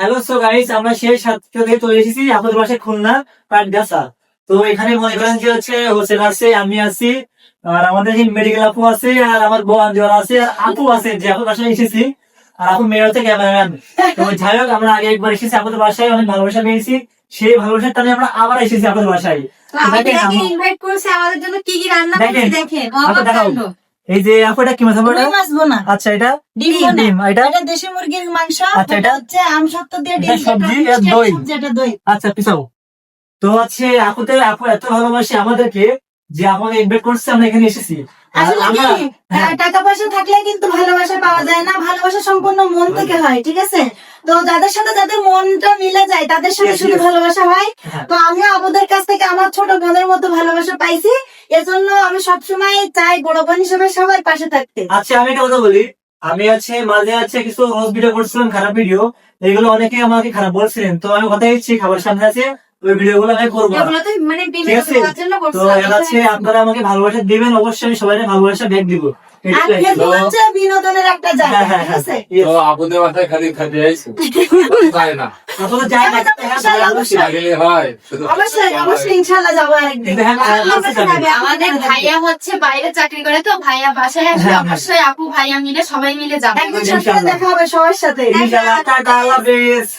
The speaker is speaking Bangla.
হ্যালো সো গাইস, আমরা সেই সাতটা থেকে চলে এসেছি আপনাদের বাসায় খুলনা পাটগাছা। তো এখানে মনে করেন যে হচ্ছে হোসেন আছে, আমি আছি, আর আমাদের মেডিকেল আপু আছে, আর আমার বউ আঞ্জুয়ার আছে, আর আপু আছে যে আপনার বাসায় এসেছি। আর আপু মেয়ে হচ্ছে ক্যামেরাম্যান। তো যাই হোক, আমরা আগে একবার এসেছি আপনাদের বাসায়, অনেক ভালোবাসা পেয়েছি। সেই ভালোবাসার টানে আমরা আবার এসেছি আপনাদের বাসায়। তো আমাদেরকে ইনভাইট করেছে, আমাদের জন্য কি কি রান্না করেছে দেখেন। আপু দেখাও। এই যে আপু, এটা কি মাছ হবে? রুই মাছ বোনা, আচ্ছা, এটা ডিম বোনা। ডিম, এটা এটা দেশি মুরগির মাংস, আচ্ছা, এটা হচ্ছে আমসত্ত্ব দিয়ে এটা ডিম, সবজি যেটা আর দই। সবজি, এটা দই। আচ্ছা, পিছাও। তো হচ্ছে আপু এত ভালোবাসে আমাদেরকে যে আমাদের ইনভাইট করছে, আমরা এখানে এসেছি। আর আসলে কি, হ্যাঁ, টাকা পয়সা থাকলে কিন্তু ভালোবাসা পাওয়া যায় না, ভালোবাসা সম্পূর্ণ মন থেকে হয়, ঠিক আছে? তো যাদের সাথে যাদের মনটা মিলে যায় তাদের সাথে Yes, শুধু yes. ভালোবাসা হয়। হ্যাঁ। তো আমিও আপনাদের কাছ থেকে আমার ছোট বোনের মতো ভালোবাসা পাইছি, এজন্য আমি সবসময় চাই বড় বোন হিসেবে সবার পাশে থাকতে। আচ্ছা, আমি একটা কথা বলি। আমি মাঝে কিছু রোজ ভিডিও করছিলাম, খারাপ ভিডিও। এগুলো অনেকে আমাকে খারাপ বলছিলেন, তো আমি কথা দিচ্ছি খাবার সামনে আছে, ওই ভিডিও গুলো আমি করবো না। এগুলো তো মানে ঠিক বিনোদন আছে? করার জন্য তো করছে। আপনারা আমাকে ভালোবাসা দিবেন, অবশ্যই আমি সবাই ভালোবাসা ব্যাগ দিব। আর ফেসবুক হচ্ছে বিনোদনের একটা জায়গা, হ্যাঁ, ঠিক হ্যাঁ, আছে? yes. তো আপনাদের বাসায় খালি খালি আইসো তাই না আসলে যাই না, গেলে হয় শুধু অবশ্যই অবশ্যই ইনশাল্লাহ যাবো আরেকদিন। কিন্তু হ্যাঁ, আপনার সাথে আমি আমাদের ভাইয়া হচ্ছে বাইরে চাকরি করে, তো ভাইয়া বাসায় আসলে হ্যাঁ, অবশ্যই আপু ভাইয়া মিলে সবাই মিলে যাবো। একদিন সাথে দেখা হবে সবার সাথে। ইনশাআল্লাহ। টাটা, আল্লাহ হাফেজ।